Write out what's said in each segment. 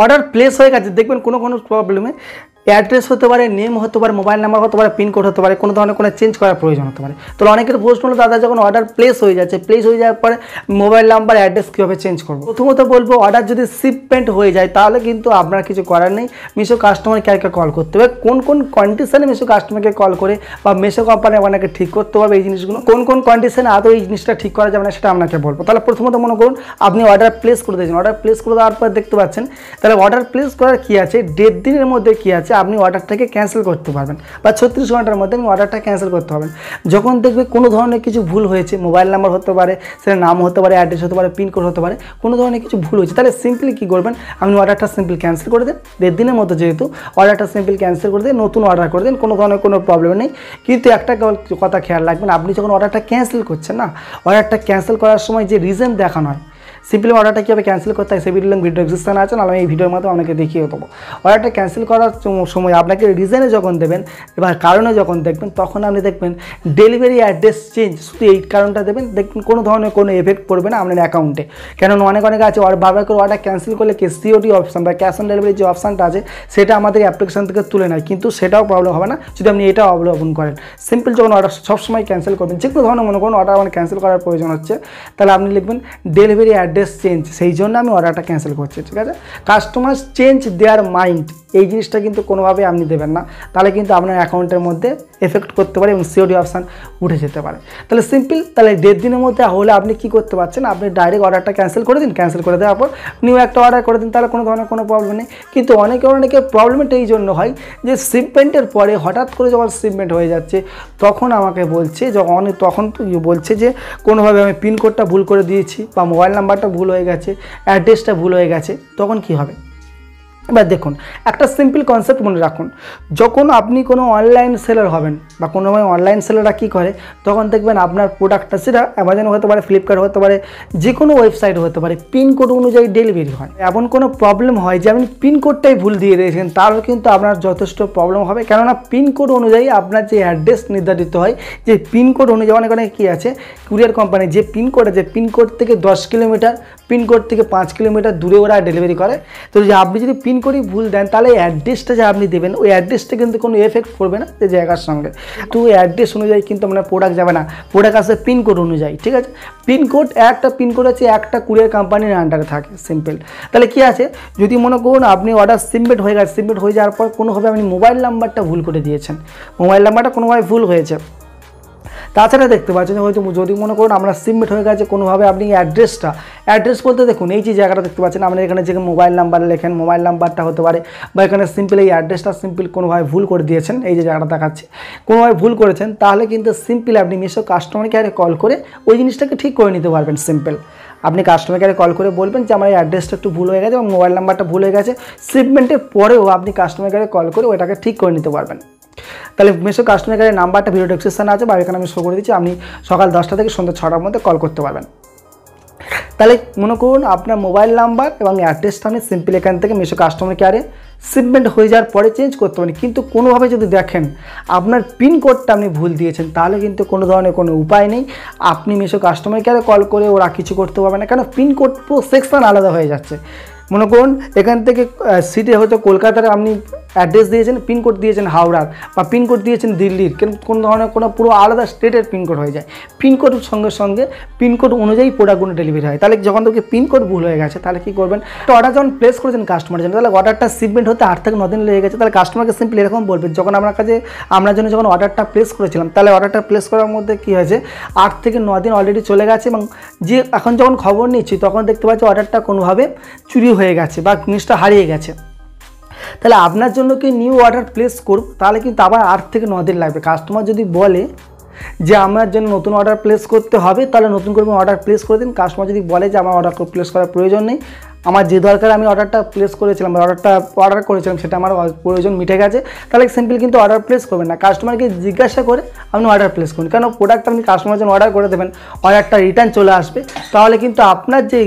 Order place হয়ে গেছে, দেখবেন কোনো কোনো প্রবলেমে অ্যাড্রেস হতে পারে, নেম হতে পারে, মোবাইল নাম্বার হতে পারে, পিনকোড হতে পারে, কোনো ধরনের কোনো চেঞ্জ করার প্রয়োজন হতে পারে। তো অনেকের প্রশ্ন হলো দাদা যখন অর্ডার প্লেস হয়ে যাচ্ছে, প্লেস হয়ে যাওয়ার পরে মোবাইল নাম্বার অ্যাড্রেস কীভাবে চেঞ্জ করবো? প্রথমত বলবো অর্ডার যদি শিপমেন্ট হয়ে যায় তাহলে কিন্তু আপনার কিছু করার নেই, মিশো কাস্টমার কেয়ারকে কল করতে হবে। কোন কোন কন্ডিশনে মিশো কাস্টমারকে কল করে বা মিশো কোম্পানি আপনাকে ঠিক করতে পারবে এই জিনিসগুলো, কোন কোন কন্ডিশনে আদৌ এই জিনিসটা ঠিক করা যাবে না সেটা আপনাকে বলবো। তাহলে প্রথমত মনে করুন আপনি অর্ডার প্লেস করে দিয়েছেন, অর্ডার প্লেস করে দেওয়ার পর দেখতে পাচ্ছেন তাহলে অর্ডার প্লেস করার কী আছে, 1.5 দিনের মধ্যে কী আছে আপনি অর্ডারটাকে ক্যান্সেল করতে পারবেন বা 36 ঘন্টার মধ্যে আপনি অর্ডারটা ক্যান্সেল করতে পারবেন। যখন দেখবে কোনো ধরনের কিছু ভুল হয়েছে, মোবাইল নাম্বার হতে পারে, সেটা নাম হতে পারে, অ্যাড্রেস হতে পারে, পিনকোড হতে পারে, কোনো ধরনের কিছু ভুল হয়েছে, তাহলে সিম্পলি কী করবেন, আপনি অর্ডারটা সিম্পল ক্যান্সেল করে দেন। 1.5 দিনের মধ্যে যেহেতু অর্ডারটা সিম্পল ক্যান্সেল করে দেন, নতুন অর্ডার করে দেন, কোনো ধরনের কোনো প্রবলেম নেই। কিন্তু একটা কথা খেয়াল রাখবেন, আপনি যখন অর্ডারটা ক্যান্সেল করছেন না, অর্ডারটা ক্যান্সেল করার সময় যে রিজন দেখানো হয়, সিম্পলি অর্ডারটা কীভাবে ক্যান্সেল করতে হয় সেই ভিডিও ডিসক্রিপশনে আছে, আমি এই ভিডিওর মাধ্যমে আপনাকে দেখিয়ে দেবো। অর্ডারটা ক্যান্সেল করার সময় আপনাকে রিজনে যখন দেবেন এবার কারণে যখন দেখবেন তখন আপনি দেখবেন ডেলিভারি অ্যাড্রেস চেঞ্জ, শুধু এই কারণটা দেবেন, দেখবেন কোনো ধরনের কোনো এফেক্ট পড়বে না আপনার অ্যাকাউন্টে। কেননা অনেক আছে বারবার করে অর্ডার ক্যান্সেল করলে সিওডি অপশান বা ক্যাশ অন ডেলিভারি যে অপশানটা আছে সেটা আমাদের অ্যাপ্লিকেশন থেকে তুলে নেয়, কিন্তু সেটাও প্রবলেম হবে না যদি আপনি এটাও অবলম্বন করেন। সিম্পল যখন অর্ডার সবসময় ক্যান্সেল করবেন, যে কোনো ধরনের মনে করুন অর্ডার আমার ক্যান্সেল করার প্রয়োজন হচ্ছে, তাহলে আপনি লিখবেন ডেলিভারি অ্যাড্রেস চেঞ্জ, সেই জন্য আমি অর্ডারটা ক্যান্সেল করছি, ঠিক আছে। কাস্টমার চেঞ্জ দেয়ার মাইন্ড, এই জিনিসটা কিন্তু কোনোভাবে আপনি দেবেন না, তাহলে কিন্তু আপনার অ্যাকাউন্টের মধ্যে এফেক্ট করতে পারে এবং সিওডি অপশান উঠে যেতে পারে। তাহলে সিম্পল, তাহলে 1.5 দিনের মধ্যে হলে আপনি কি করতে পারছেন, আপনি ডাইরেক্ট অর্ডারটা ক্যান্সেল করে দিন, ক্যান্সেল করে দেওয়ার পর নিউ একটা অর্ডার করে দিন, তাহলে কোনো ধরনের কোনো প্রবলেম নেই। কিন্তু অনেকের প্রবলেমটা এই জন্য হয় যে শিপমেন্টের পরে হঠাৎ করে যখন শিপমেন্ট হয়ে যাচ্ছে তখন আমাকে বলছে, তখন বলছে যে কোনোভাবে আমি পিনকোডটা ভুল করে দিয়েছি বা মোবাইল নাম্বারটা ভুল হয়ে গেছে, অ্যাড্রেসটা ভুল হয়ে গেছে, তখন কি হবে? এবার দেখুন একটা সিম্পল কনসেপ্ট মনে রাখুন, যখন আপনি কোনো অনলাইন সেলার হবেন বা কোনো অনলাইন সেলাররা কী করে, তখন দেখবেন আপনার প্রোডাক্টটা সেটা অ্যামাজন হতে পারে, ফ্লিপকার্ট হতে পারে, যে কোনো ওয়েবসাইট হতে পারে, পিনকোড অনুযায়ী ডেলিভারি হয়। এমন কোনো প্রবলেম হয় যে আপনি পিনকোডটাই ভুল দিয়ে দিয়েছেন, তাহলে কিন্তু আপনার যথেষ্ট প্রবলেম হবে। কেননা পিনকোড অনুযায়ী আপনার যে অ্যাড্রেস নির্ধারিত হয়, যে পিনকোড অনুযায়ী অনেক কী আছে কুরিয়ার কোম্পানি যে পিনকোড আছে, পিনকোড থেকে 10 কিলোমিটার, পিনকোড থেকে 5 কিলোমিটার দূরে ওরা ডেলিভারি করে। তো যে আপনি যদি পিনকোডই ভুল দেন তাহলে অ্যাড্রেসটা যে আপনি দেবেন ওই অ্যাড্রেসটা কিন্তু কোনো এফেক্ট পড়বে না যে জায়গার সঙ্গে, তো ওই অ্যাড্রেস অনুযায়ী কিন্তু আপনার প্রোডাক্ট যাবে না, প্রোডাক্ট আসবে পিনকোড অনুযায়ী, ঠিক আছে। পিনকোড একটা পিনকোড আছে একটা কুরিয়ার কোম্পানির আন্ডারে থাকে, সিম্পল। তাহলে কী আছে, যদি মনে করুন আপনি অর্ডার সিমবেট হয়ে গেছে, সিমবেট হয়ে যাওয়ার পর কোনোভাবে আপনি মোবাইল নাম্বারটা ভুল করে দিয়েছেন, মোবাইল নাম্বারটা কোনোভাবে ভুল হয়েছে, তাছাড়া দেখতে পাচ্ছেন হয়তো যদি মনে করুন আমরা সিমমেট হয়ে গেছে কোনোভাবে আপনি অ্যাড্রেস বলতে দেখুন এই যে জায়গাটা দেখতে পাচ্ছেন আমরা এখানে যে মোবাইল নাম্বার লেখেন, মোবাইল নাম্বারটা হতে পারে বা এখানে সিম্পল এই অ্যাড্রেসটা সিম্পল কোনোভাবে ভুল করে দিয়েছেন, এই যে জায়গাটা দেখাচ্ছে কোনোভাবে ভুল করেছেন, তাহলে কিন্তু সিম্পল আপনি মিশো কাস্টমার কেয়ারে কল করে ওই জিনিসটাকে ঠিক করে নিতে পারবেন। সিম্পল আপনি কাস্টমার কেয়ারে কল করে বলবেন যে আমার এই অ্যাড্রেসটা একটু ভুল হয়ে গেছে এবং মোবাইল নাম্বারটা ভুল হয়ে গেছে, শিপমেন্টের পরেও আপনি কাস্টমার কেয়ারে কল করে ওইটাকে ঠিক করে নিতে পারবেন। তাহলে মিশো কাস্টমার কেয়ারের নাম্বারটা ভিডিও ডেসক্রিপশনে আছে বা এখানে আমি শো করে দিচ্ছি, আপনি সকাল 10টা থেকে সন্ধ্যা 6টার মধ্যে কল করতে পারবেন। তাহলে মনে করুন আপনার মোবাইল নাম্বার এবং অ্যাড্রেসটা আপনি সিম্পল এখান থেকে মিশো কাস্টমার কেয়ারে শিপমেন্ট হয়ে যাওয়ার পরে চেঞ্জ করতে পারেন। কিন্তু কোনোভাবে যদি দেখেন আপনার পিনকোডটা আপনি ভুল দিয়েছেন তাহলে কিন্তু কোনো ধরনের কোনো উপায় নেই, আপনি মিশো কাস্টমার কেয়ারে কল করে ওরা কিছু করতে পারবে না, কেন পিনকোড সেকশন আলাদা হয়ে যাচ্ছে। মনে করুন এখান থেকে সিটি হয়তো কলকাতার আপনি অ্যাড্রেস দিয়েছেন, পিনকোড দিয়েছেন হাওড়ার বা পিনকোড দিয়েছেন দিল্লির, কিন্তু কোনো ধরনের কোনো পুরো আলাদা স্টেটের পিনকোড হয়ে যায়, পিনকোডের সঙ্গে সঙ্গে পিনকোড অনুযায়ী প্রোডাক্টগুলো ডেলিভারি হয়। তাহলে যখন তোকে পিনকোড ভুল হয়ে গেছে তাহলে কী করবেন, তো অর্ডার যখন প্লেস করেছেন কাস্টমারের জন্য, তাহলে অর্ডারটা শিপমেন্ট হতে 8 থেকে 9 দিন লেগে গেছে, তাহলে কাস্টমারকে সিম্পলি এরকম বলবেন যখন আপনার জন্য যখন অর্ডারটা প্লেস করেছিলাম তাহলে অর্ডারটা প্লেস করার মধ্যে কী হয়েছে 8 থেকে 9 দিন অলরেডি চলে গেছে এবং যে এখন যখন খবর নিচ্ছি তখন দেখতে পাচ্ছি অর্ডারটা কোনোভাবে চুরি হয়ে গেছে বা জিনিসটা হারিয়ে গেছে। তাহলে আপনার জন্য কি নিউ অর্ডার প্লেস করব তাহলে কিন্তু আবার 8 থেকে 9 দিন লাগবে। কাস্টমার যদি বলে যে আমার জন্য নতুন অর্ডার প্লেস করতে হবে তাহলে নতুন করে অর্ডার প্লেস করে দিন। কাস্টমার যদি বলে যে আমার অর্ডার প্লেস করার প্রয়োজন নেই, আমার যে দরকার আমি অর্ডারটা প্লেস করেছিলাম অর্ডার করেছিলাম সেটা আমার প্রয়োজন মিটে গেছে, তাহলে সিম্পল কিন্তু অর্ডার প্লেস করবেন না, কাস্টমারকে জিজ্ঞাসা করে আপনি অর্ডার প্লেস করুন। কারণ প্রোডাক্ট আপনি কাস্টমার জন্য অর্ডার করে দেবেন, অর্ডারটা রিটার্ন চলে আসবে, তাহলে কিন্তু আপনার যে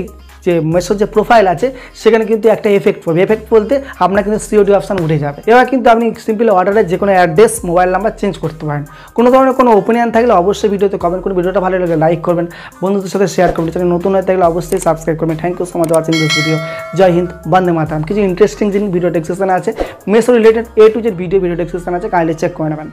যে মেসোর যে প্রোফাইল আছে সেখানে কিন্তু একটা এফেক্ট পড়বে। এফেক্ট বলতে আপনার কিন্তু সিওডি অপশান উঠে যাবে। এবার কিন্তু আপনি সিম্পলি অর্ডারের যে কোনো অ্যাড্রেস মোবাইল নাম্বার চেঞ্জ করতে পারেন। কোনো ধরনের কোনো ওপিনিয়ন থাকলে অবশ্যই ভিডিওতে কমেন্ট করুন। ভিডিওটা ভালো লাগলে লাইক করবেন, বন্ধুদের সাথে শেয়ার করবেন। চ্যানেল নতুন হয়ে থাকলে অবশ্যই সাবস্ক্রাইব করবেন। Thank you so much watching this video. Jai Hind, Vande Mataram. কিছু ইন্টারেস্টিং জিনিস ভিডিও ডেসক্রিপশনে আছে, মেসো related A to Z video description আছে, কাইন্ডলি চেক করে নেবেন।